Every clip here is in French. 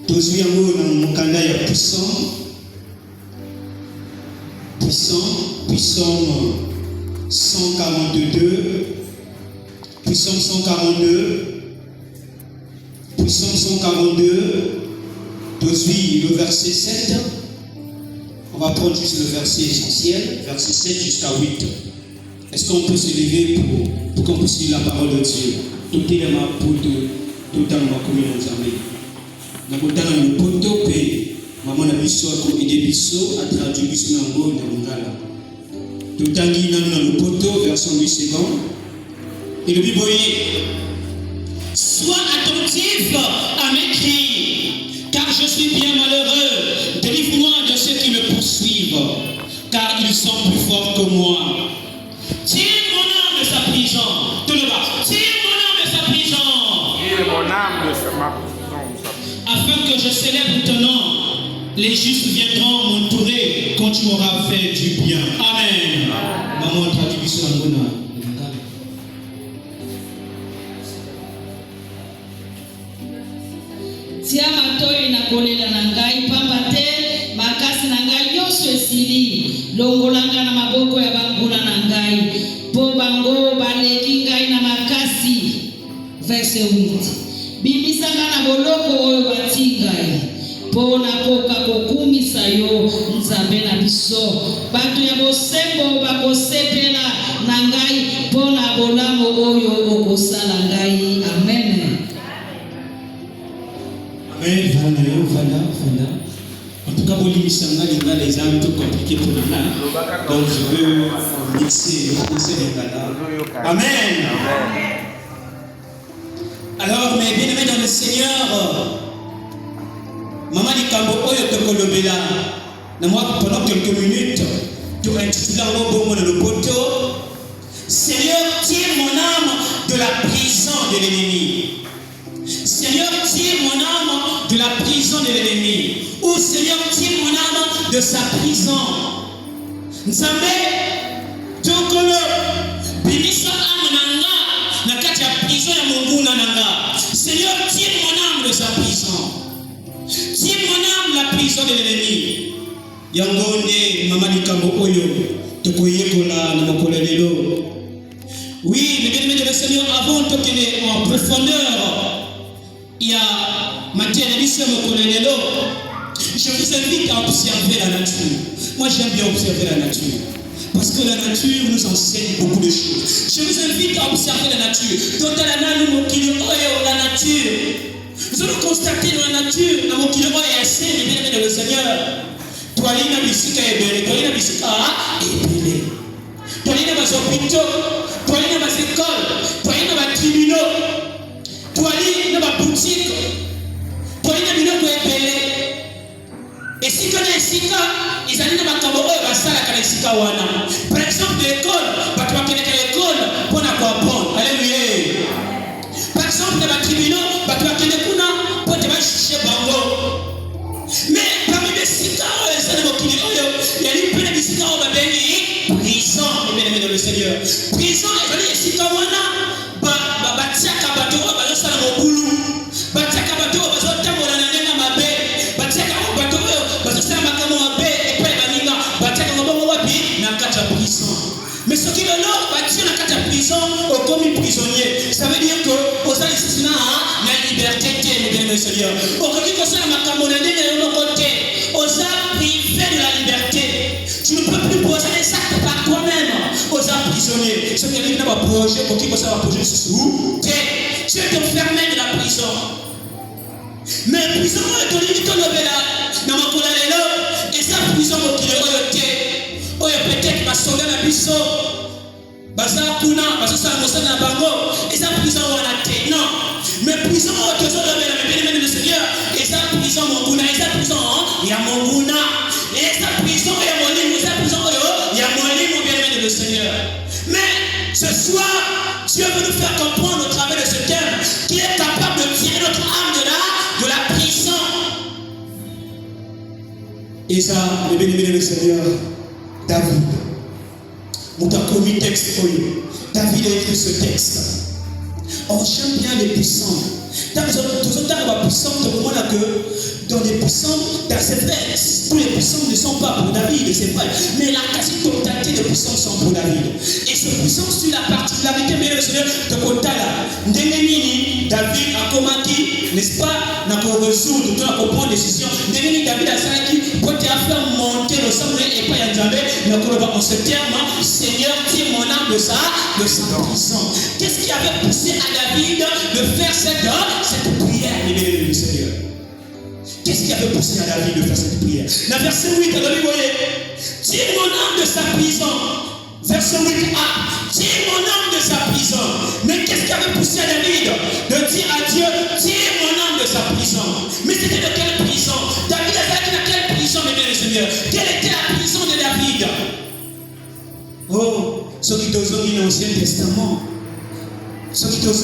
Tozui yango na mokanda ya puissant, puissant 142, puissant 142, puissant 142, Tozui le verset 7. On va prendre juste le verset essentiel, verset 7 jusqu'à 8. Est-ce qu'on peut se lever pour qu'on puisse lire la parole de Dieu? Tout est là pour tout dans ma commune aux armées. Nous avons le poteau payé. Maman a biso a aidé biso à traduire biso nango na lingala. Tout dans le poteau, version 8 secondes. Et le biboyer. Sois attentif à mes cris, car je suis bien malheureux. Délivre-moi de ceux qui me poursuivent, car ils sont plus forts que moi. Tire mon âme de sa prison. Tout le bas. Tire mon âme de sa prison. Tire mon âme de ma prison. Afin que je célèbre ton nom, les justes viendront m'entourer quand tu m'auras fait du bien. Amen. Maman traduit sur la bonne. Tia matoi na kolela na ngai pamba te makasi na ngai nyonso esili longolanga na maboko ya banguna na ngai po bango baleki ngai na makasi. Verset 8. Bimisanga na boloko oyo bati ngai po nakoka kokumisa yo nzambe na biso. Bato ya bosembo bakosepela na ngai po na bolamu oyo okosala ngai. Amen. Amen. Voilà. En tout cas, vous les âmes tout compliqués pour nous. Donc, je veux mixer les gars. Amen. Alors, mes bien-aimés dans le Seigneur, Maman Likambo Oyo Tokolobela, pendant quelques minutes, tu as intitulé le poteau. Seigneur, tire mon âme de la prison de l'ennemi. Seigneur, tire mon âme de la prison de l'ennemi. Ou Seigneur, tire mon âme de sa prison. Nzambe, Tokolo, Bimisa âme nanga, nakati ya prison ya monguna nanga. Seigneur, tire mon âme de sa prison. Tire mon âme de la prison de l'ennemi. Yangonde, Maman Likambo Oyo, Tokoyekola, Namokola Lelo. Oui, les bien-aimés de le Seigneur, avant de aller en profondeur, il y a Matthieu Elisée Mokolelelo. Je vous invite à observer la nature. Moi, j'aime bien observer la nature. Parce que la nature nous enseigne beaucoup de choses. Je vous invite à observer la nature. La nature. Nous allons constater dans la nature, dans mon kilo et assez, les bien-aimés de le Seigneur. Toi, il y a bisika et belé. Toi, il y a bisika et belé. Toi, il y a des hôpitaux. Toi, il y a des écoles. Toi, il y a des tribunaux. Toi, il y a des boutiques. Toi, il y a des biloko ebele. Esika na esika, ezali na makambo oyo basalaka na esika wana. Par exemple, l'école, bato bakendeka l'école mpona koapprendre. Alléluia. Par exemple, na batribunaux, bato bakende kuna mpo te bajuge bango. Mais parmi besika oyo eza na mokili oyo, yali mpe na bisika oyo babengi prison, bien-aimé dans le Seigneur. Prison ezali esika wana batiaka bato oyo bazosala mobulu, batiaka bato oyo bazotambola na ndenge mabe, batiaka bato oyo bazosala makambo mabe epai baninga, batiaka mabongo wapi na kati ya prison. Mais soki lelo batie na kati ya prison okomi prisonnier, ça veut dire que ozali sina na liberté te, bien-aimé Seigneur. Okoki kosala makambo na ndenge yo moko te, oza privé de la liberté. Tu ne peux plus poser les actes par toi-même aux prisonniers. Ce qui est dans le projet, pour qui ça va projet sous tu es enfermé de la prison. Mais la prison est ton limite dans ma colère et sa prison qui est rejetée. Oh, peut-être ma soeur la biso, Baza Kuna, Baza Samosa na Bango, et sa prison ou la tête. Non, mais prison qui est le Seigneur, et sa prison Monguna, et sa prison, il y a Monguna, et sa prison, il y a mon livre, et sa prison, il y a mon livre, bien-aimé le Seigneur. Mais ce soir, Dieu veut nous faire comprendre au travers de ce thème qu'il est capable de tirer notre âme de la prison. Et ça, le bien-aimé le Seigneur, David, nous avons commis texte. David a écrit ce texte. On chante bien les puissants. Dans les puissants, on va puissant, on voit que dans les psaumes, c'est vrai, tous les psaumes ne sont pas pour David, c'est vrai, mais la quasi-totalité des psaumes sont pour David. Et ce psaume sur la particularité, mais le Seigneur, de Kotala, David a commandé, n'est-ce pas, n'a pas résoudre, n'a pas prendre décision. David a fait pour te faire monter le sang et pas y en en ce terme, Seigneur, tire mon âme de sa prison. Qu'est-ce qui avait poussé à David de faire cette prière, le Seigneur? Qu'est-ce qui avait poussé à David de faire cette prière? La verset 8, vous voyez, tire mon âme de sa prison. Verset 8a, tire mon âme de sa prison. Mais qu'est-ce qui avait poussé à David de dire à Dieu, tire mon âme de sa prison? Mais c'était de quelle prison? David avait dit dans quelle prison, mes bien Seigneur? Quelle était la prison de David? Oh, ceux qui ont dans l'Ancien Testament, ceux qui ont dans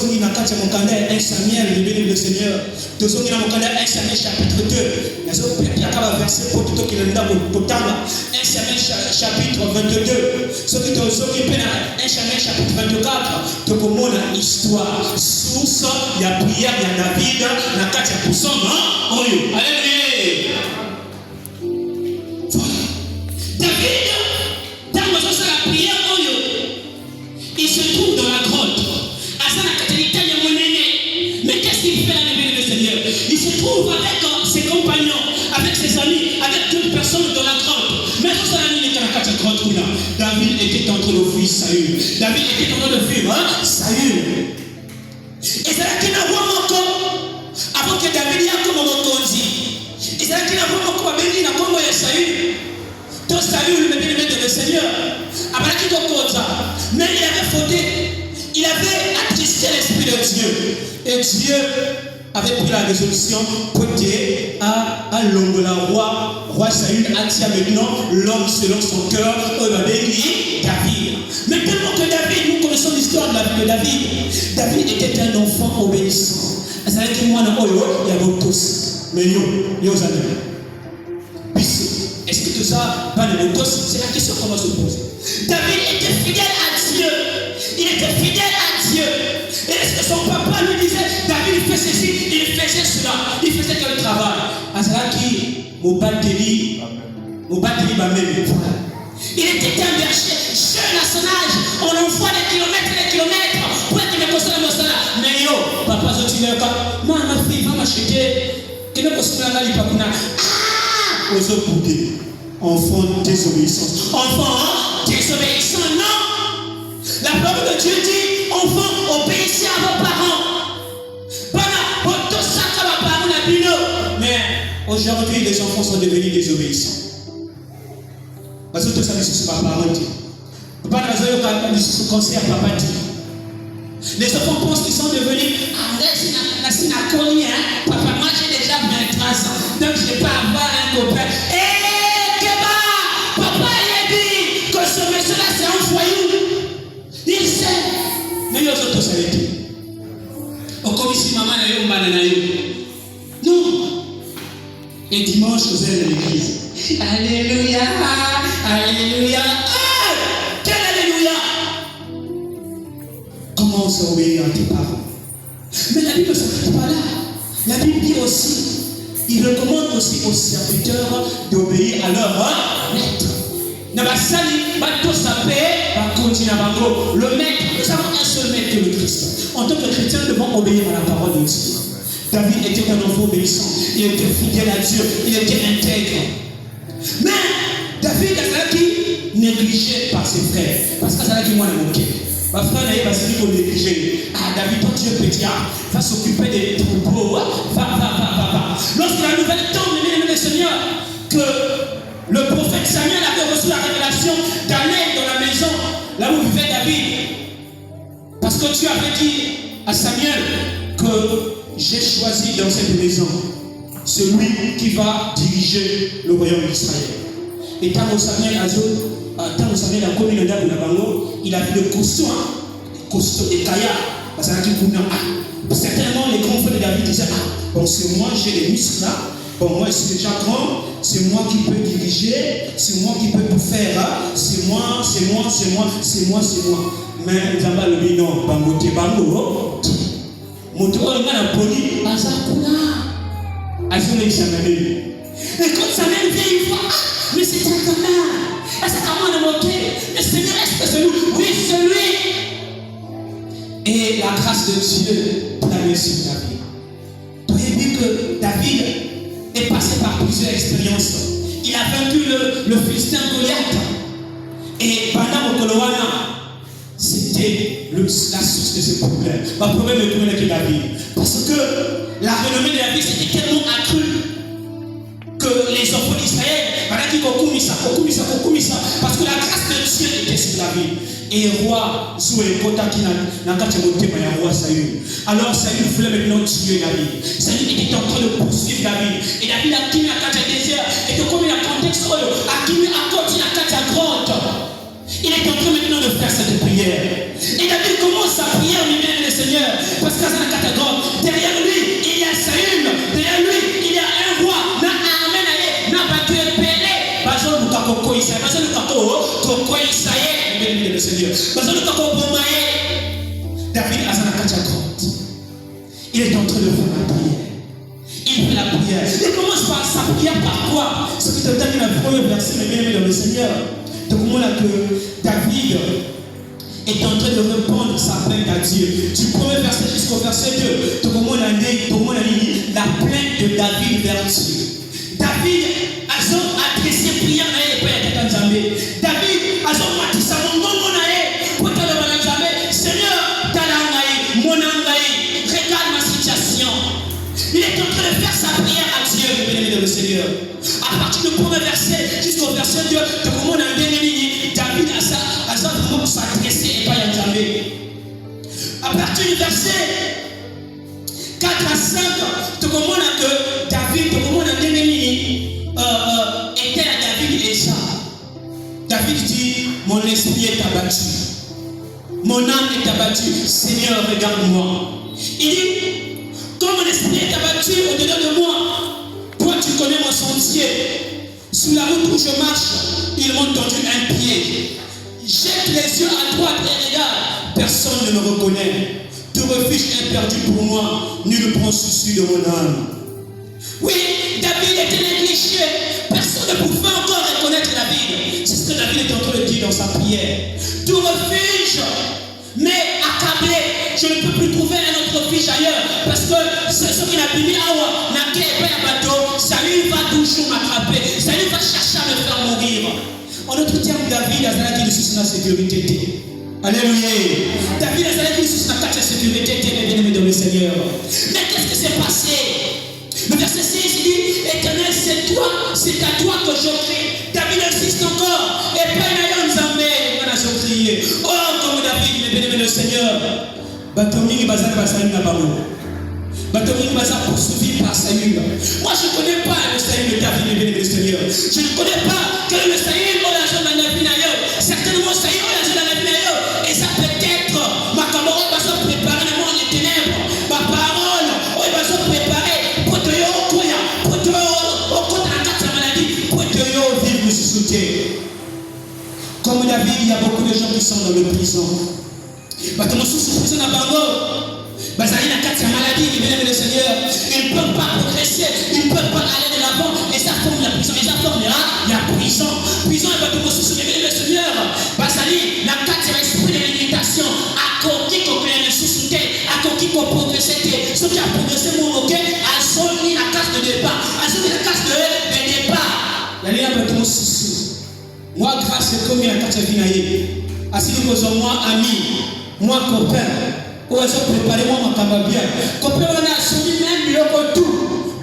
mon canal 1 Samuel, le béni le Seigneur, tous ceux qui ont dans mon canal 1 Samuel chapitre 2, il y a un verset pour tout qui est là pour 1 Samuel chapitre 22, ceux qui ont dans 1 Samuel chapitre 24, tout le monde a histoire, source, il y a prière, il y a David, il y a 4%, alléluia. David, dans la prière, il se trouve dans la grotte. Mais qu'est-ce qu'il fait à l'éveil du Seigneur? Il se trouve avec ses compagnons, avec ses amis, avec d'autres personnes dans la grotte. Mais quand ça il était dans la grotte, David était en train de fuir Saül. David était en train de fuir Saül. Et c'est là qu'il n'a pas encore, avant que David y a comme on dit. Et c'est là qu'il n'a pas encore béni, il n'a pas envoyé Saül. Donc Saül, le béni de le Seigneur, après qu'il a ça. Mais il avait fauté. Il avait attristé l'Esprit de Dieu. Et Dieu avait pris la résolution pour dire à l'homme de la roi Saül, attire maintenant l'homme selon son cœur, David. Mais tellement que David, nous connaissons l'histoire de la vie de David. David était un enfant obéissant. C'est-à-dire que moi, il y a beaucoup tous. Mais nous, il y a aux amis. Est-ce que tout ça, c'est la question qu'on va se poser. David était fidèle à Dieu. Il était fidèle à Dieu. Et est-ce que son papa lui disait, David il fait ceci, il faisait cela, il faisait quel travail? À cela qui, mon batterie, même. Il était un berger, jeune à son âge, on envoie des kilomètres, pour qu'il me console mon salaire. Mais yo, papa, je suis là, non, ma fille, va m'acheter, que ne console la lipa kuna. Ah! Aux autres bouquets, enfant désobéissance. Enfant, désobéissance, non! La parole de Dieu dit, enfants, obéissez à vos parents. Mais aujourd'hui, les enfants sont devenus désobéissants. Parce que tout ça, c'est pas parole. Papa n'a pas conseil à papa dit. Les enfants pensent qu'ils sont devenus, papa, moi j'ai déjà 23 ans, donc je ne vais pas avoir un copain. Papa, il a dit que ce monsieur-là, c'est un foyou. Il sait. Mais il y a d'autres choses. On comme ici, maman n'a eu un non. Et dimanche, vous êtes à l'église. Alléluia. Alléluia. Quel alléluia. Comment on s'obéit à tes parents? Mais la Bible ne s'arrête pas là. La Bible dit aussi, il recommande aussi aux serviteurs d'obéir à leur maître. Le maître, nous avons un seul maître qui est le Christ. En tant que chrétien, nous devons obéir à la parole de Dieu. David était un enfant obéissant. Il était fidèle à Dieu. Il était intègre. Mais David a qui négligé par ses frères. Parce que ça a qui moi le moquer. Ma frère n'a pas dit qu'on négligeait. Ah, David, toi tu es petit, va s'occuper des troupeaux. Va. Lorsque la nouvelle tombe, le Seigneur, que le prophète Samuel avait reçu la révélation d'aller dans la maison là où vivait David. Parce que Dieu avait dit à Samuel que j'ai choisi dans cette maison celui qui va diriger le royaume d'Israël. Et tant que Samuel a connu le dame de la bango, il a vu le costaud des Kaya. Parce que certainement les grands frères de David disaient, bon c'est moi, j'ai les muscles là. Bon, moi, je suis déjà grand, c'est moi qui peux diriger, c'est moi qui peux tout faire, c'est moi. Mais nous avons le bilan, Bangote Bango, Moto, on a la poli, Azakuna. Et quand Samuel vient, il voit, mais c'est un connard. Et c'est comment on a manqué. Le Seigneur, est-ce que c'est lui? Oui, c'est lui. Et la grâce de Dieu planait sur David. Vous avez vu que David est passé par plusieurs expériences. Il a vaincu le Philistin Goliath. Et pendant le Kolowana, c'était la source de ce problème. Ma problème est tourné avec David. Parce que la renommée de David c'était tellement accrue que les enfants d'Israël, parce que la grâce de Dieu était sur David. Et roi Zoué Kotaki n'a qu'à te monter par roi Saül. Alors Saül voulait maintenant tuer David. Saül était en train de poursuivre David. Et David a quitté la carte désert. Et que comme il a contexte, a quitté la carte grotte. Il est en train maintenant de faire cette prière. Et David commence sa prière, mais bien le Seigneur. Parce que c'est la carte grotte. Derrière lui, il y a Saül. Derrière lui, il y a un roi. Le Seigneur. David a sa grotte. Il est en train de faire la prière. Il fait la prière. Il commence par sa prière par quoi? Ce qui te donne la première verset, mais bien aimé dans le Seigneur. Donc, on a que David est en train de répondre sa plainte à Dieu. Du premier verset jusqu'au verset 2. Donc, on a dit la plainte de David vers Dieu. David a adressé prière à elle et pas à Nzambe. David a dit ça mon nom pour te demander Nzambe. Seigneur, talangaï, mon angaï, regarde ma situation. Il est en train de faire sa prière à Dieu, bien-aimé le Seigneur. À partir du premier verset jusqu'au verset 2, David a vraiment s'adresser et pas à Nzambe. À partir du verset 4 à 5, tu comprends que David, était à David et ça. David dit, mon esprit est abattu. Mon âme est abattue. Seigneur, regarde-moi. Il dit, comme mon esprit est abattu au-dedans de moi, toi tu connais mon sentier. Sous la route où je marche, ils m'ont tendu un pied. Jette les yeux à droite et regarde. Personne ne me reconnaît. Tout refuge est perdu pour moi. Nul ne prend souci de mon âme. Oui, David était négligé. Personne ne pouvait encore reconnaître David. C'est ce que David est en train de dire dans sa prière. Tout refuge, mais accablé. Je ne peux plus trouver un autre refuge ailleurs. Parce que ce qui n'a béni Awa n'a qu'à pas un bateau. Saül va toujours m'attraper. Saül va chercher à me faire mourir. En d'autres termes, David a dit sous la sécurité. Alléluia. David a dit sous la sécurité, bien aimé dans le Seigneur. Mais qu'est-ce qui s'est passé? Le verset 6 dit, Éternel, c'est à toi que je crie. David insiste encore. Et pas une Nzambe, on a crié. Oh, comme David, bien aimé le Seigneur. Batomi Bazar Bassaïn Nabarou. Batomi Bazar poursuivi par Saül. Moi, je ne connais pas le Saül de David, bien aimé le Seigneur. Je ne connais pas que le Saül, on a joué dans la vie d'ailleurs. Certainement, Saül, on a joué dans la vie d'ailleurs. Et ça peut-être, ma camarade va se préparer le monde des ténèbres. Ma parole, on va se préparer. Comme David, il y a beaucoup de gens qui sont dans le prison. Prison à Bango. Bazali n'a qu'à maladie, bien aimé le Seigneur. Ils ne peuvent pas progresser, ils ne peuvent pas aller de l'avant. Et ça forme la prison. Et ça formera la prison. Prison est pas tout aussi, bien aimé le Seigneur. Bazali n'a qu'à esprit de l'imitation. À qui qu'on crée le sous-souté, à qui qu'on progresser. Ceux qui ont progressé, mon ok, à son la case de départ. À son la case de départ. La ligne a tout aussi. Moi, grâce à comme il y a 4 vinaïs, ainsi que moi, ami, moi, copain, où ils ont préparé moi, ma camarade bien. Copain, on a soumis même le tout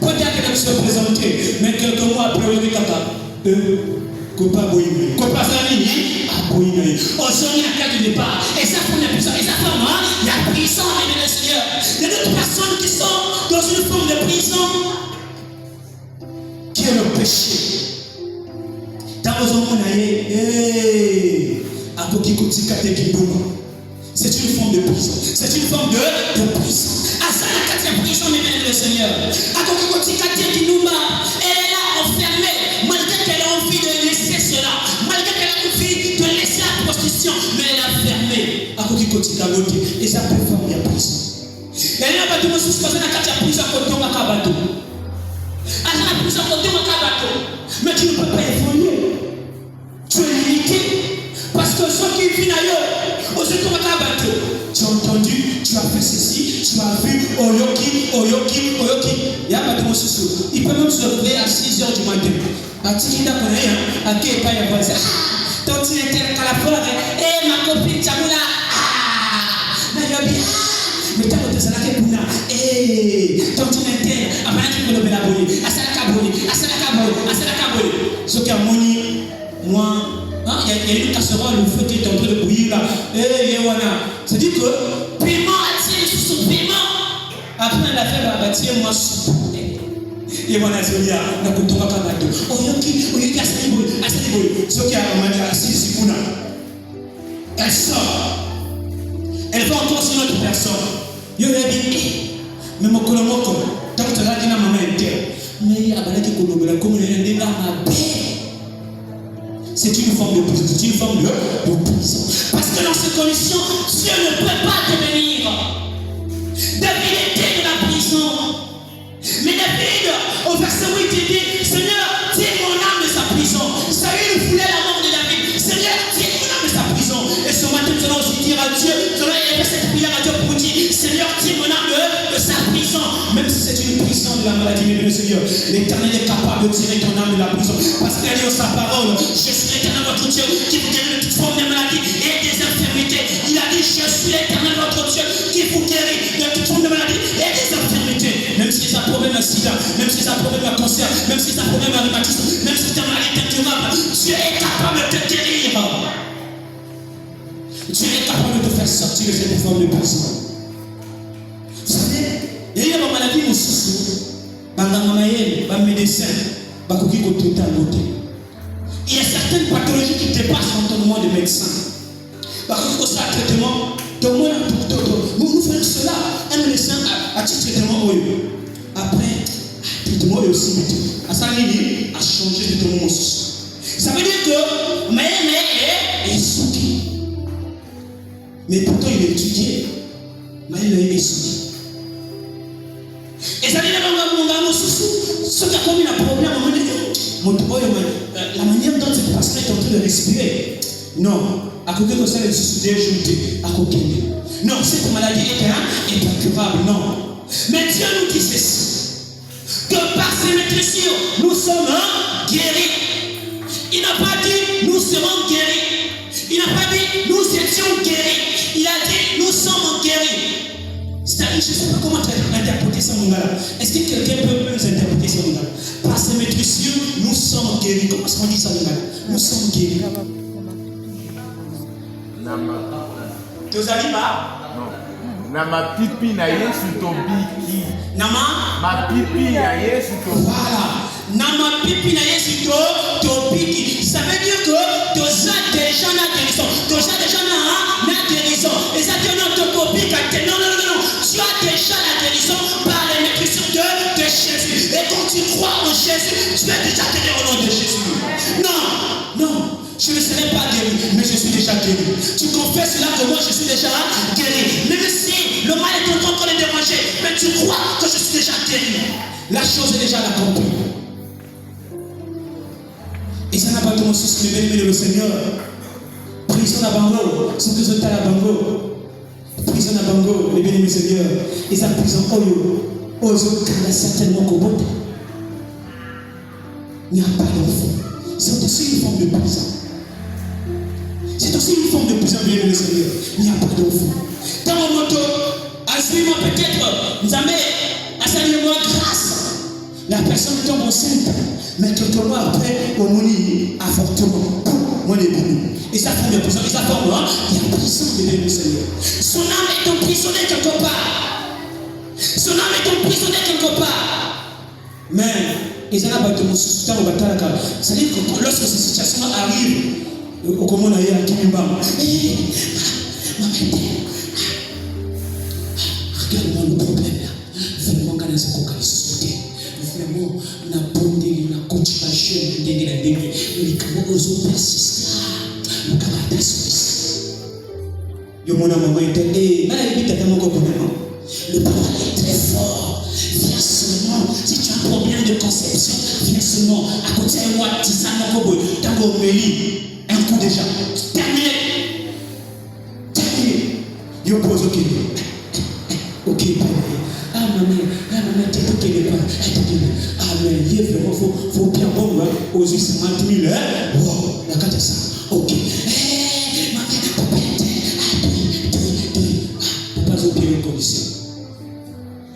pour dire qu'elle se présenter. Mais quelques mois après, on dit que copain, boïmé. Copain, ça a dit, ah, boïmé. On s'en est à 4 départ. Et ça, pour la puissance. Et ça, pour moi, il y a prison, bien le Seigneur. Il y a d'autres personnes qui sont dans une forme de prison qui est le péché. C'est une forme de prison. C'est une forme de prison. À ça, la quatrième prison, mais bien le Seigneur. Elle est là enfermée, malgré qu'elle a envie de laisser cela, malgré qu'elle a envie de laisser la prostitution, mais elle est enfermée. Et ça peut former la prison. Elle n'a pas de prison à la prison. tu as vu, Oyoki. Il y a pas de mots sous. Il peut même se réveiller à 6h du matin. Batikida connaît, à qui est pas y avoir ça. Tant qu'il était à la fois, ma copine Tchamoula, mais t'as côté ça là qui est bouna. Tant qu'il était, après tu peux le belaboyer. Asalaka boy. Ce qui a moni, moi, il y a une casserole, le feu qui est en train de bouillir là. C'est-à-dire que paiement attire sur son paiement. Après la fête, va bâtir moi soupe. Et voilà, c'est bien. On a coupé à Kamato. Oyoki, Asaliboy. Ce qui a amené à Sikuna. Elle sort. Elle va encore sur notre personne. Il y a dit, mais mon colomoko, tant que tu as dit à maman interne, mais il y a des colomos, comme il y a des c'est une forme de prison, c'est une forme de prison. Parce que dans ces conditions, Dieu ne peut pas te bénir. David était de la prison. Mais David, au verset 8, il dit, Seigneur, tire mon âme de sa prison. Saül voulait la mort de David. Seigneur, tire mon âme de sa prison. Et ce matin, nous allons aussi dire à Dieu, nous allons élever cette prière à Dieu pour dire, Seigneur, tire mon âme de sa prison. Même si c'est une prison de la maladie, mais le Seigneur, l'Éternel est capable de tirer ton âme de la prison. Parce qu'il a dit dans sa parole, je suis l'Éternel votre Dieu qui vous guérit de toute forme de maladie et des infirmités. Il a dit, je suis l'Éternel votre Dieu qui vous guérit de toute forme de maladie et des infirmités. Même si c'est un problème à sida, même si c'est un problème à cancer, même si c'est un problème à rhumatisme, même si c'est un maladie incurable, Dieu est capable de te guérir. Dieu est capable de te faire sortir de cette forme de prison. Vous savez, il y a une maladie au sous. Un médecin, il y a certaines pathologies qui dépassent l'entendement des médecins. Par contre, ça, traitement, nous faisons cela. Un médecin a dit traitement. Après, traitement est aussi métier. À ça, il a changé de traitement. Ça veut dire que Maïe est souki. Mais pourtant, il est étudié. Maïe est souki. Et ça veut dire que ce qui a commis un problème, la manière dont cette personne est en train de respirer. Non, à côté de ça, elle se déjouée. Non, cette maladie est incurable. Non. Mais Dieu nous dit ceci, que par ses maîtresures, nous sommes guéris. Il n'a pas dit nous serons guéris. Il n'a pas dit nous étions guéris. Il a dit nous sommes guéris. C'est-à-dire, je ne sais pas comment interpréter ça, mon gars. Est-ce que quelqu'un peut nous interpréter ça, mon gars? Par ses maîtresures, nous sommes guéris. Comment est-ce qu'on dit ça, mon gars? Nous sommes guéris. Nama pipi na Yesu tobiki. Ma pipi na Yesu tobiki. Voilà. Nama pipi na Yesu tobiki. Ça veut dire que tu as déjà la guérison. Tu as déjà la guérison. Et ça dit non, tu tobiki. Non. Tu as déjà la guérison par les maîtrises de Jésus. Et quand tu crois en Jésus, tu es déjà guéri au nom de Jésus. Non. Je ne serai pas guéri, mais je suis déjà guéri. Tu confesses là que moi je suis déjà guéri. Même si le mal est en train de les déranger, mais tu crois que je suis déjà guéri. La chose est déjà accomplie. Et ça n'a pas de mon souci, mais le Seigneur. Prison à Bango, c'est que je t'ai à Bango. Prison à Bango, les bénis, Seigneur. Et ça prison aux autres, certainement qu'au bout. Il n'y a pas d'enfant. C'est aussi une forme de prison. C'est aussi une forme de prison, bien le Seigneur. Il n'y a pas d'enfant. Dans mon moto, assurément peut-être, nous avons assailli-moi grâce. La personne tombe enceinte, mais quelques mois après, on mourit avortement. Moi, les bénis. Et ça forme de prison. Et ça forme, il y a prison, bien le Seigneur. Son âme est emprisonnée quelque part. Son âme est emprisonnée quelque part. Mais, ils n'ont pas de mon soutien au bataille. C'est-à-dire que lorsque ces situations arrivent, comment on a eu à Kimimba, regarde-moi le problème là. Vraiment, quand on a société, vraiment, on a bondé, on a continué à jouer, on a gagné la début, on a persisté. On a persisté. Yo, mon maman était, le papa est très fort. Viens seulement, si tu as un problème de conception, viens seulement. À côté de moi, tu sais, t'as un coup déjà. Terminé. Yo pose ok. Ok, aux 50 000, wow, la carte ça. Ok. Ma mère, papa, pas au pied de condition.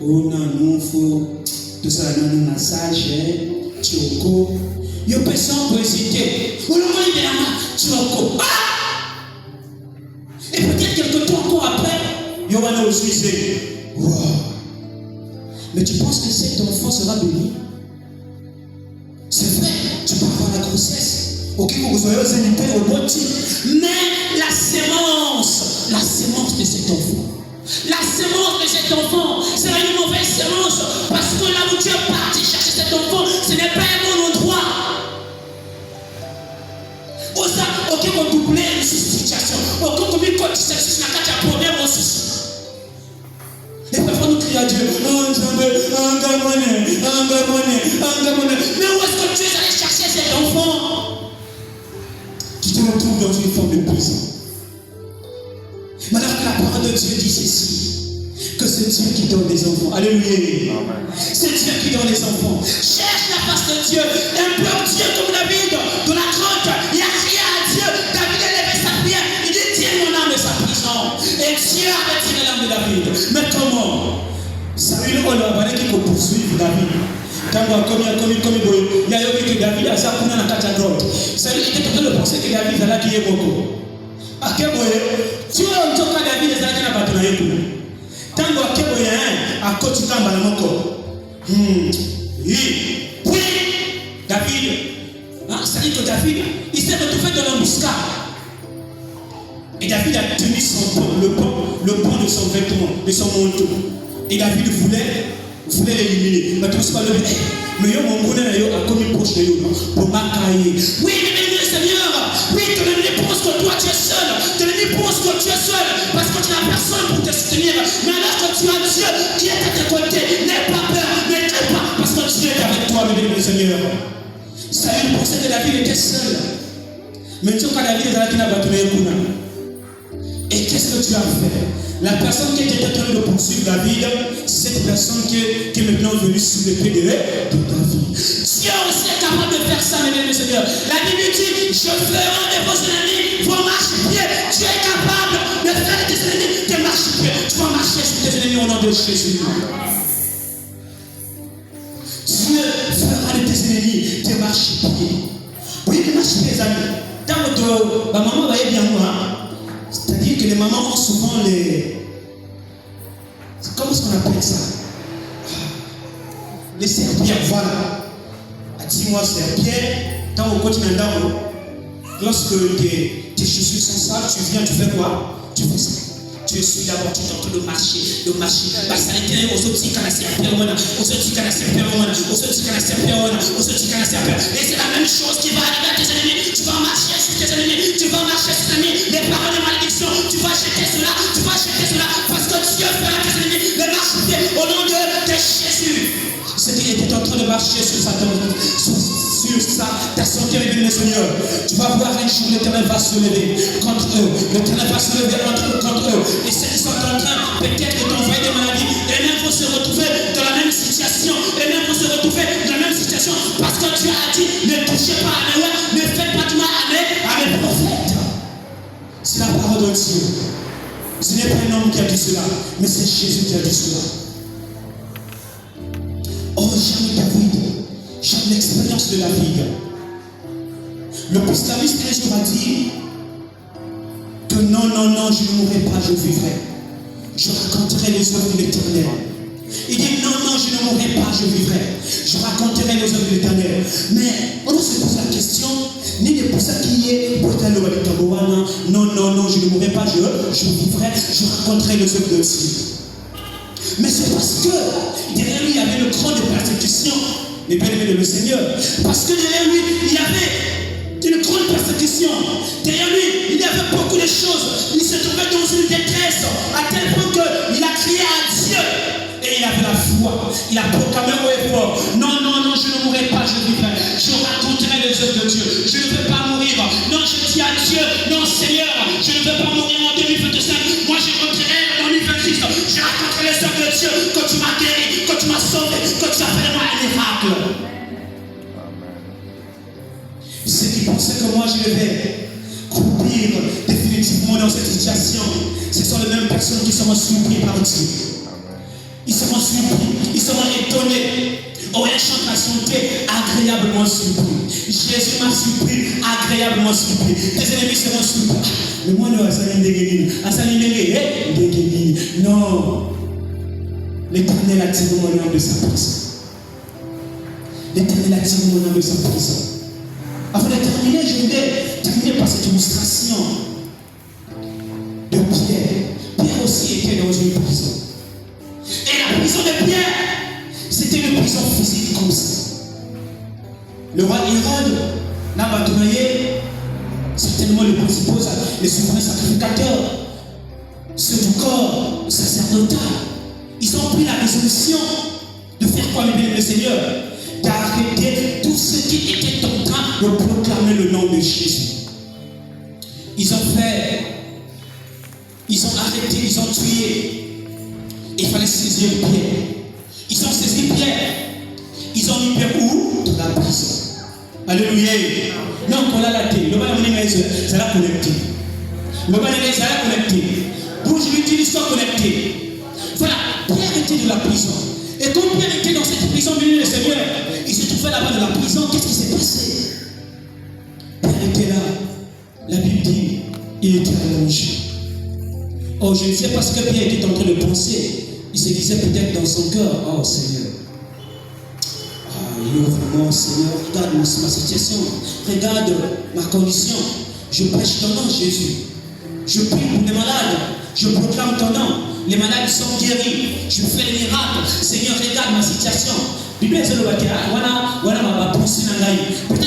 Oh non, non, faut tout ça, non, massage, choco. Yo personne pour hésiter. On le voit de la main, choco. Et peut-être quelques temps encore après, yo va nous utiliser. Wow. Mais tu penses que cet enfant sera béni? C'est vrai, tu peux avoir la grossesse. Ok, vous soyez aux unités au bon type. Mais la sémence de cet enfant. La sémence de cet enfant sera une mauvaise sémence. Parce que là où Dieu est parti chercher cet enfant, ce n'est pas un bon endroit. Ok, on double une situation. Ok, on met quoi de cette problème aussi. Et parfois nous crions à Dieu, mais où est-ce que Dieu est allé chercher cet enfant? Tu te retrouves dans une forme de prison. Maintenant que la parole de Dieu dit ceci, que c'est Dieu qui donne les enfants. Alléluia. C'est Dieu qui donne les enfants. Cherche la face de Dieu. Implore Dieu comme David dans la grotte. Il a crié à Dieu. David a levé sa prière. Il dit, tire mon âme de sa prison. Et Dieu avait tiré l'âme de David. Mais comment? Samuel Olabane qui peut poursuivre David. Quand il y a eu que David a sa dans la grotte. Samuel était en train de penser que David allait qui est beaucoup. À quel moment tu vois, en tout cas, David est allé dans la bataille. Tant que David a côté de la oui, David, ça dit que David, il s'est retrouvé dans l'embuscade. Et David a tenu son pont, le pont de son vêtement, de son manteau. Et David voulait l'éliminer. Mais tout ce pas le mais yo mon bonheur a commis proche de yo pour m'accueillir. Oui, mais Seigneur, oui, que l'ennemi pense que toi tu es seul. Que l'ennemi pense que tu es seul parce que tu n'as personne pour te soutenir. Mais alors que tu as Dieu qui est à tes côtés, n'aie pas peur, ne crains pas parce que Dieu est avec toi, mes Seigneur. Saül pensait que David était seul. Mais tu vois, David est là qui n'a pas trouvé un coup. Et qu'est-ce que tu as fait? La personne qui était en train de poursuivre David, c'est cette personne qui est maintenant venue sous le pied de David. Dieu aussi est capable de faire ça, mes Seigneur. La Bible dit, je ferai de vos ennemis vos marchepieds. Dieu est capable de faire de tes ennemis tes marchepieds. Tu vas marcher sur tes ennemis au nom de Jésus. Dieu fera de tes ennemis tes marchepieds. Oui, les marchepieds, les amis. Dans votre maman va être bien moi. C'est-à-dire que les mamans ont souvent les... Comment est-ce qu'on appelle ça? Les serpillères, voilà. Dis-moi serpillère, dans le continent d'Amour. Lorsque tes chaussures sont sales, tu viens, tu fais quoi? Tu fais ça. Tu essuies d'abord, tu es en train de marcher. Parce que ça a été aux autres qui ont la serpillère, aux autres qui ont la serpillère, aux autres qui ont la serpillère, aux autres qui ont la serpillère. Et c'est la même chose qui va arriver à tes ennemis. Tu vas marcher sur tes ennemis, tu vas marcher sur tes ennemis. Les paroles de malédiction, tu vas jeter cela, parce que Dieu fera tes ennemis les marcher au nom de Jésus. C'est qu'il était en train de marcher sur sa ta santé, mes Seigneur. Tu vas voir un jour l'Éternel va se lever contre eux. L'Éternel va se lever contre eux. Et ceux qui sont en train peut-être de t'envoyer des maladies, et même vont se retrouver dans la même situation. Parce que tu as dit, ne touchez pas à mes lois, ne faites pas du mal à mes prophètes. C'est la parole de Dieu. Ce n'est pas un homme qui a dit cela, mais c'est Jésus qui a dit cela. Oh, j'aime David. J'aime l'expérience de David. Le islamiste un jour a dit que non, je ne mourrai pas, je vivrai. Je raconterai les œuvres de l'Éternel. Il dit non, je ne mourrai pas, je vivrai. Je raconterai les œuvres de l'Éternel. Mais on se pose la question, ni de pour ça qui est non, je ne mourrai pas, je vivrai, je raconterai les œuvres de Dieu. Mais c'est parce que derrière lui il y avait le grand de persécution. Les bien-aimés de le Seigneur. Parce que derrière lui, il y avait une grande persécution. Derrière lui, il y avait beaucoup de choses. Il se trouvait dans une détresse à tel point qu'il a crié à Dieu. Et il avait la foi. Il a proclamé au effort. Non, je ne mourrai pas, je vivrai. Je raconterai les œuvres de Dieu. Je ne veux pas mourir. Non, je dis à Dieu, non Seigneur, je ne veux pas mourir en 2025. Moi, je rentrerai en 2026. Je raconterai les œuvres de Dieu. Que tu m'as guéri, que tu m'as sauvé, que tu as fait de moi un miracle. pensais que moi je devais croupir définitivement dans cette situation. Ce sont les mêmes personnes qui seront surpris par Dieu. Ils seront surpris, ils seront étonnés. Oh, un chant a chanté agréablement surpris. Jésus m'a surpris, agréablement surpris. Tes ennemis seront surpris. Le moi, non, non. L'Éternel a tiré mon âme de sa prison. L'Éternel a tiré mon âme de sa prison. Avant de terminer, je voulais terminer par cette illustration de Pierre. Pierre aussi était dans une prison. Et la prison de Pierre, c'était une prison physique comme ça. Le roi Hérode n'a pas tourné certainement le principal, les souverains sacrificateurs, ceux du corps sacerdotal. Ils ont pris la résolution de faire quoi, le Seigneur? D'arrêter tout ce qui était en train de proclamer le nom de Jésus. Ils ont fait, ils ont arrêté, ils ont tué. Il fallait saisir Pierre. Ils ont saisi Pierre. Ils ont mis Pierre où? Dans la prison. Alléluia. Non, on a la télé. Le balai, ça l'a connecté. Le balai, ça l'a connecté. Pour je lui dis, ils sont connectés. Voilà, Pierre était de la prison. Et quand Pierre était dans cette prison, béni le Seigneur, il se trouvait là-bas de la prison. Qu'est-ce qui s'est passé? Pierre était là. La Bible dit, il était allongé. Oh, je ne sais pas ce que Pierre était en train de penser. Il se disait peut-être dans son cœur, oh Seigneur, vraiment Seigneur, regarde ma situation, regarde ma condition. Je prêche ton nom, Jésus. Je prie pour les malades, je proclame ton nom. Les malades sont guéris, je fais les miracles. Seigneur, regarde ma situation. Peut-être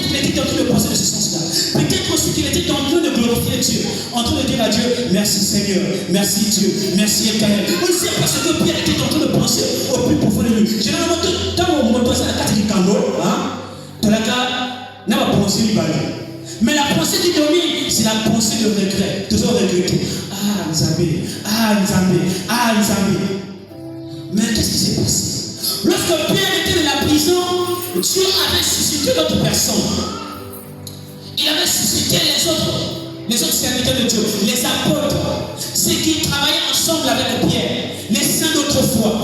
qu'il était en train de penser de ce sens-là. Peut-être aussi qu'il était en train de glorifier Dieu, en train de dire à Dieu, merci Seigneur, merci Dieu, merci Éternel. On sait parce que Pierre était en train de penser au plus profond de lui. Généralement, quand on monte à la carte du Cambo, dans la carte, n'a pas pensé du balai. Mais la pensée qui domine, c'est la pensée de regret. Toujours regretter. Ah, Nzambé, ah, Nzambé, ah, Nzambé. Mais qu'est-ce qui s'est passé? Lorsque Pierre était dans la prison, Dieu avait suscité d'autres personnes. Il avait suscité les autres serviteurs de Dieu, les apôtres, ceux qui travaillaient ensemble avec Pierre, les saints d'autrefois.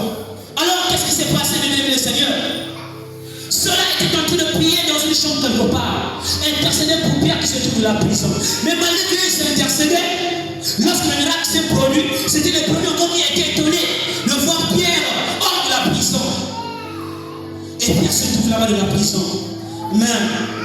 Alors, qu'est-ce qui s'est passé, bien-aimé le Seigneur? Cela était en train de prier dans une chambre quelque part, intercéder pour Pierre qui se trouve dans la prison. Mais malgré qu'ils s'intercédaient, lorsque le miracle s'est produit, c'était le premier encore qui était étonné de voir Pierre hors de la prison. Et Pierre se trouve là-bas de la prison. Mais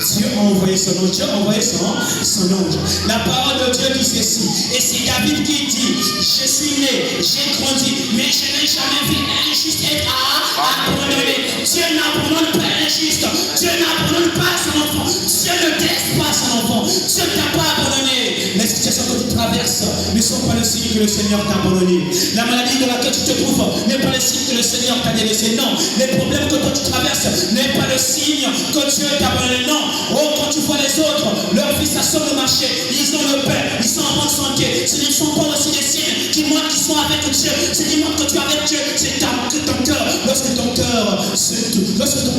Dieu a envoyé son ange. Dieu a envoyé son ange. La parole de Dieu dit ceci. Et c'est David qui dit, je suis né, j'ai grandi, mais je n'ai jamais vu un injuste être abandonné. Dieu n'abandonne pas l'injuste. Dieu n'abandonne pas son enfant. Dieu ne laisse pas son enfant. Dieu ne t'a pas abandonné. Les situations que tu traverses ne sont pas le signe que le Seigneur t'a abandonné. La maladie dans laquelle tu te trouves n'est pas le signe que le Seigneur t'a délaissé. Non. Les problèmes que toi tu traverses n'est pas le signe que Dieu t'a abandonné. Non. Oh, quand tu vois les autres, leurs fils s'assoient au marché, ils ont le pain, ils sont en bonne santé. Ce ne sont pas aussi des signes qui montrent qu'ils sont avec Dieu. C'est qui montrent que tu es avec Dieu. C'est ton cœur. Lorsque ton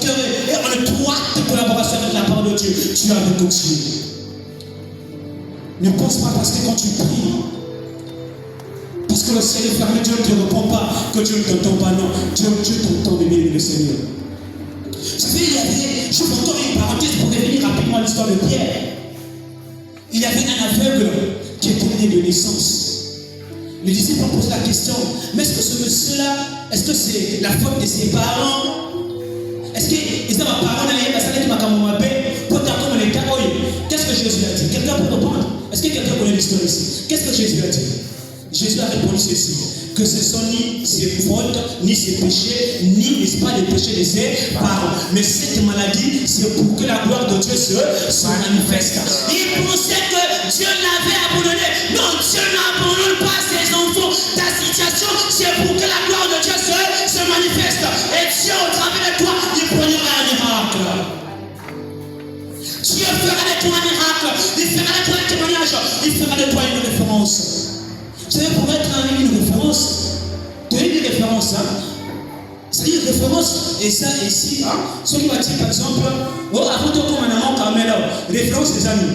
cœur est en étroite collaboration avec la parole de Dieu, tu es avec Dieu. Ne pense pas parce que quand tu pries, parce que le ciel est fermé, Dieu ne te répond pas, que Dieu ne t'entend pas. Non, Dieu t'entend, béni le Seigneur. Vous savez, je vous encore une parenthèse pour revenir rapidement à l'histoire de Pierre. Il y avait un aveugle qui était né de naissance. Les disciples ont posé la question, mais est-ce que ce monsieur-là, est-ce que c'est la faute de ses parents? Est-ce qu'ils ont un parent dans les salles de Makamouabé pour t'attendre les cas? Qu'est-ce que Jésus a dit? Quelqu'un peut répondre? Est-ce que quelqu'un connaît l'histoire ici? Qu'est-ce que Jésus a dit? Jésus a répondu ceci, que ce sont ni ses fautes, ni ses péchés, ni, n'est-ce pas, les péchés de ses parents. Mais cette maladie, c'est pour que la gloire de Dieu se manifeste. Il pensait que Dieu l'avait abandonné. Non, Dieu n'abandonne pas ses enfants. Ta situation, c'est pour que la gloire de Dieu se manifeste. Et Dieu, au travers de toi, il produira un miracle. Dieu fera de toi un miracle. Il fera de toi un témoignage. Il fera de toi une référence. Vous savez, pour être une référence, donner une référence, c'est-à-dire référence, et ça ici, ce qui va dire par exemple, avant de comme un Carmelo, référence des amis.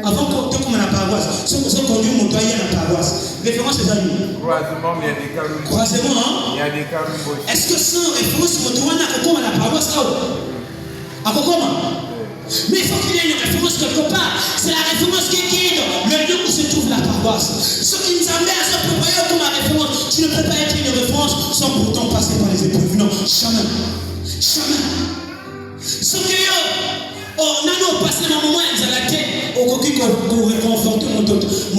Avant de comme la paroisse, ce qu'on conduit mon doyen à la paroisse, référence des amis. Croisement, il y a des carumbo. Croisement, hein? Il y a des carumbo. Est-ce que sans référence, mon doyen à comme la paroisse, à comment? Mais il faut qu'il y ait une référence quelque part. C'est la référence qui guide le lieu où se trouve la paroisse. Ce qui nous amène à se préparer comme la référence. Tu ne peux pas être une référence sans pourtant passer par les épreuves. Non, jamais. Jamais. Ce que on a passé un moment à la tête, au coquille pour réconforter mon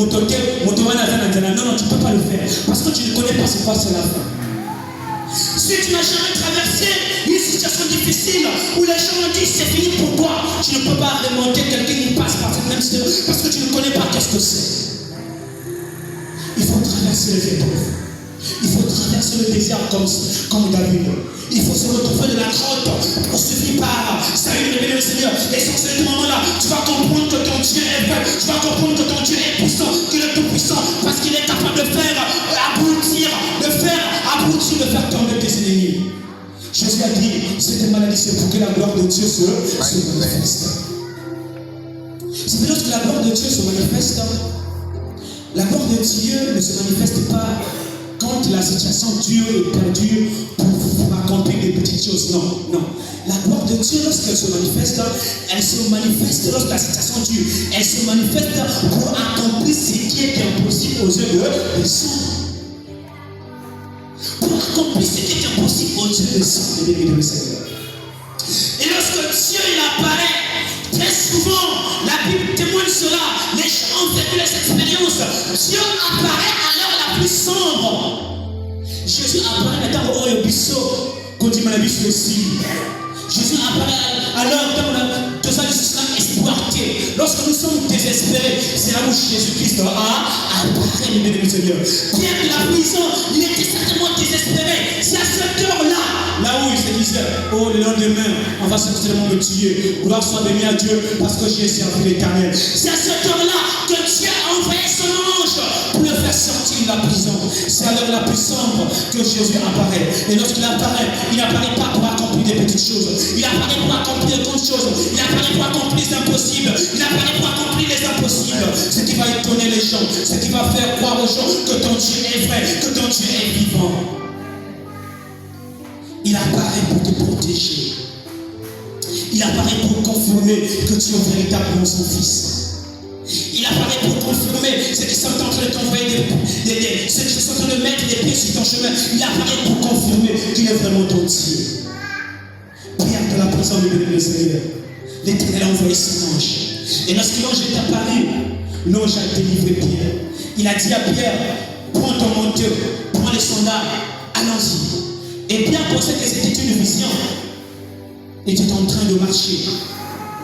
totem, non, tu ne peux pas le faire. Parce que tu ne connais pas ce quoi c'est la fin. Si tu n'as jamais traversé une situation difficile où les gens ont dit c'est fini pour toi, tu ne peux pas remonter quelqu'un qui passe par cette même situation parce que tu ne connais pas qu'est-ce que c'est. Il faut traverser les épreuves. Il faut traverser le désert comme David. Il faut se retrouver de la grotte pour suffire par salut le Seigneur. Et sur ce moment-là, tu vas comprendre que ton Dieu est vrai. Tu vas comprendre que ton Dieu est puissant, qu'il est tout puissant, parce qu'il est capable de faire aboutir, de faire tomber tes ennemis. Jésus a dit, cette maladie, c'est pour que la gloire de Dieu se manifeste. C'est lorsque la gloire de Dieu se manifeste, la gloire de Dieu ne se manifeste pas quand la situation dure et perdure pour accomplir des petites choses. Non, non. La gloire de Dieu, lorsqu'elle se manifeste lorsque la situation dure. Elle se manifeste pour accomplir ce qui est impossible aux yeux des hommes. Pour accomplir ce qui est impossible aux yeux des hommes, les bénis de Seigneur. Et lorsque Dieu il apparaît, très souvent, la Bible témoigne cela. Les gens ont vécu les expériences. Dieu apparaît à l'heure la plus sombre. Jésus apparaît maintenant au Oyobiso, quand il m'a vu aussi. Jésus apparaît à l'heure où tout ça sera exploité. Lorsque nous sommes désespérés, c'est là où Jésus-Christ apparaît, les bénis du Seigneur. Pierre de la prison, il était certainement désespéré. C'est à cette heure-là, là où il se disait, oh le lendemain, on va certainement me tuer. Gloire soit bénie à Dieu, parce que j'ai servi l'Éternel. C'est à cette heure-là que Dieu a envoyé son ange pour le faire sortir de la prison. C'est à l'heure la plus sombre que Jésus apparaît. Et lorsqu'il apparaît, il n'apparaît pas pour accomplir des petites choses. Il apparaît pour accomplir de grandes choses. Il apparaît pour accomplir les impossibles. Il apparaît pour accomplir les impossibles. Ce qui va étonner les gens. Ce qui va faire croire aux gens que ton Dieu est vrai, que ton Dieu est vivant. Il apparaît pour te protéger. Il apparaît pour confirmer que tu es véritablement son fils. Il apparaît pour confirmer ceux qui sont en train de t'envoyer ceux qui sont en train de mettre des pieds sur ton chemin. Il apparaît pour confirmer qu'il est vraiment ton Dieu. Pierre de la prison de Seigneur. L'Éternel a envoyé son ange. Et lorsque l'ange est apparu, l'ange a délivré Pierre. Il a dit à Pierre, prends ton manteau, prends les sandales, allons-y. Et Pierre pensait que c'était une vision. Il était en train de marcher.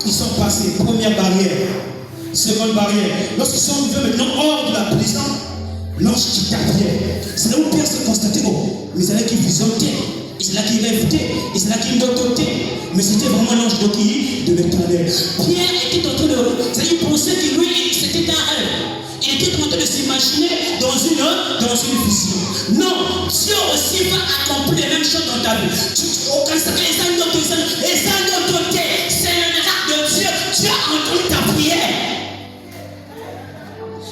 Ils sont passés, première barrière. Seconde barrière. Lorsqu'ils sont arrivés maintenant hors de la prison, l'ange quitta Pierre. C'est là où Pierre s'est constaté, oh, mais c'est là qu'il visiontait, et c'est là qu'il rêvait, et c'est là qu'il notait. Mais c'était vraiment l'ange de l'Éternel. Pierre était en train de. C'est-à-dire qu'il pensait que lui, c'était un rêve. Il était en train de s'imaginer dans une vision. Non, Dieu aussi va accomplir les mêmes choses dans ta vie. Aucun secret, les âmes d'autorité, c'est le miracle de Dieu. Dieu a entendu ta prière.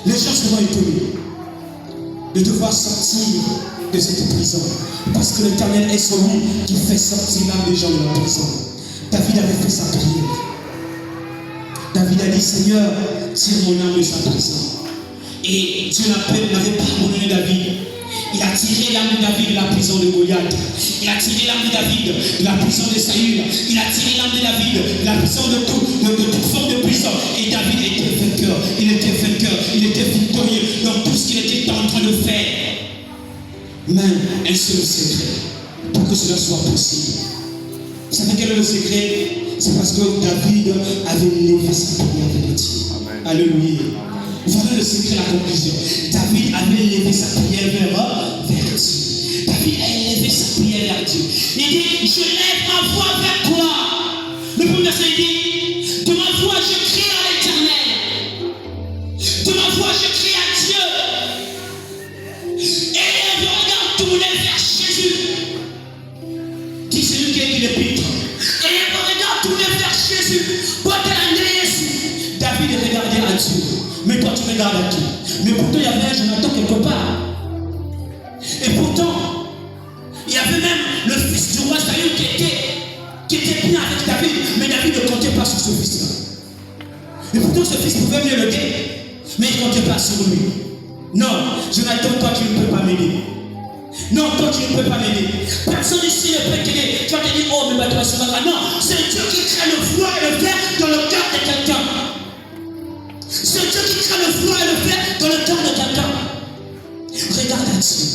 Les gens seront étonnés de devoir sortir de cette prison. Parce que l'Éternel est celui qui fait sortir l'âme des gens de la prison. David avait fait sa prière. David a dit, Seigneur, tire mon âme de sa prison. Et Dieu n'avait pas abandonné David. Il a tiré l'âme de David de la prison de Goliath. Il a tiré l'âme de David de la prison de Saül. Il a tiré l'âme de David de la prison de toute forme de prison. Et David était vainqueur. Il était victorieux dans tout ce qu'il était en train de faire. Mais un seul secret pour que cela soit possible. Vous savez quel est le secret? C'est parce que David avait levé sa prière vers Dieu. Alléluia. Voilà le secret, la conclusion. David avait élevé sa prière vers Dieu. David a élevé sa prière vers Dieu. Il dit, je lève ma voix vers toi. Le premier verset dit, de ma voix je crie à l'Éternel. De ma voix je crie à Dieu. Et je regarde tourner vers Jésus. regarde à qui. Mais pourtant, il y avait un Jonathan quelque part. Et pourtant, il y avait même le fils du roi Saül qui était bien avec David, mais David ne comptait pas sur ce fils-là. Et pourtant, ce fils pouvait mieux l'aider, mais il ne comptait pas sur lui. Non, Jonathan, toi, tu ne peux pas m'aider. Non, toi, tu ne peux pas m'aider. Personne ici ne peut t'aider. Tu vas te dire, oh, mais toi, c'est pas grave. Non, c'est Dieu qui crée le froid et le fer dans le cœur de quelqu'un. C'est Dieu qui crée le froid et le fer dans le cœur de quelqu'un. Regarde à Dieu.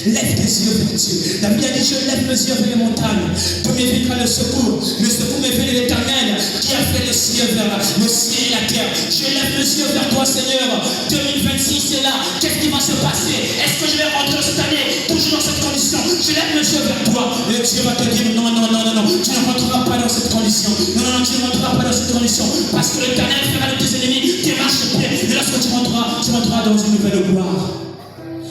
Lève tes yeux vers Dieu. La Bible a dit, je lève mes yeux vers les montagnes. D'où me viendra le secours. Le secours me vient de l'Éternel qui a fait le ciel vers le ciel et la terre. Je lève mes yeux vers toi, Seigneur. 2026 est là. Qu'est-ce qui va se passer? Est-ce que je vais rentrer cette année toujours dans cette condition? Je lève mes yeux vers toi. Et Dieu va te dire, non, non, non, non, non. Tu ne rentreras pas dans cette condition. Non, non, non, tu ne rentreras pas dans cette condition. Parce que l'Éternel fera de tes ennemis tes marchepieds. Et lorsque tu rentreras dans une nouvelle gloire.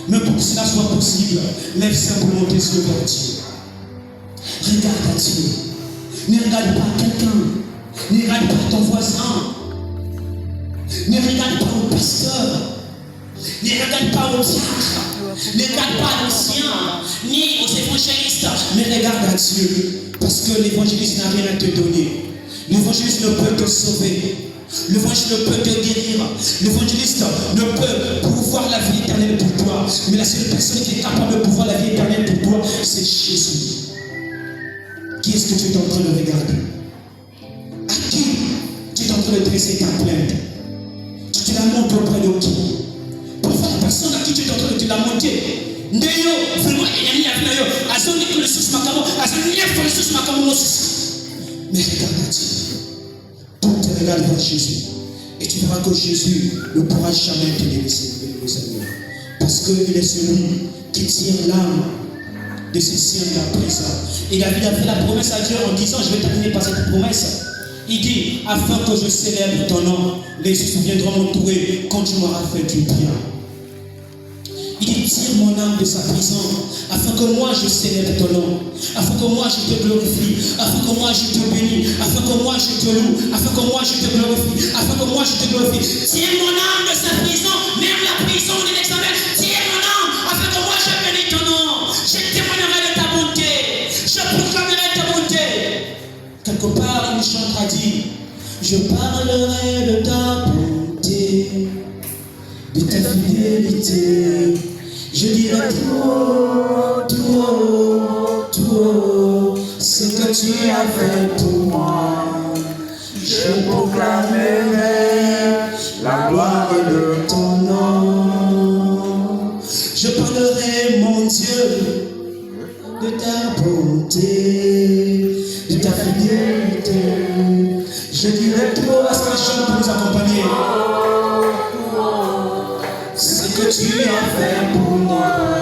Mais pour que cela soit possible, lève simplement tes yeux vers Dieu. Regarde à Dieu. Ne regarde pas quelqu'un. Ne regarde pas ton voisin. Ne regarde pas au pasteur. Ne regarde pas au diacre. Ne regarde pas à l'ancien, ni aux évangélistes. Mais regarde à Dieu. Parce que l'évangéliste n'a rien à te donner. L'évangéliste ne peut te sauver. L'évangile ne peut te guérir. L'évangéliste ne peut pouvoir la vie éternelle pour toi. Mais la seule personne qui est capable de pouvoir la vie éternelle pour toi, c'est Jésus. Qui est-ce que tu es en train de regarder? À qui tu es en train de dresser ta plainte? Tu te la montres auprès de qui? Parfois la personne à qui tu es en train de te la monter. Ndeyo, vraiment, il y a rien à faire. Mais regarde à Dieu. Regarde vers Jésus et tu verras que Jésus ne pourra jamais te délaisser, Seigneur, parce qu'il est celui qui tire l'âme de ses siens de la prison. Et David a fait la promesse à Dieu en disant, je vais terminer par cette promesse. Il dit, afin que je célèbre ton nom, les yeux viendront m'entourer quand tu m'auras fait du bien. Il dit, tire mon âme de sa prison, afin que moi je célèbre ton nom, afin que moi je te glorifie, afin que moi je te bénis, afin que moi je te loue, afin que moi je te glorifie, afin que moi je te glorifie. Tire mon âme de sa prison, même la prison de l'examen, tire mon âme, afin que moi je bénis ton nom. Je témoignerai de ta bonté, je proclamerai ta bonté. Quelque part, une chante a dit, je parlerai de ta bonté, de ta fidélité. Je dirai tout haut, ce que tu as fait pour moi. Je proclamerai la gloire de ton nom. Je parlerai, mon Dieu, de ta bonté, de ta fidélité. Je dirai tout haut, est-ce que les gens peuvent nous accompagner? Ce que tu as fait pour moi.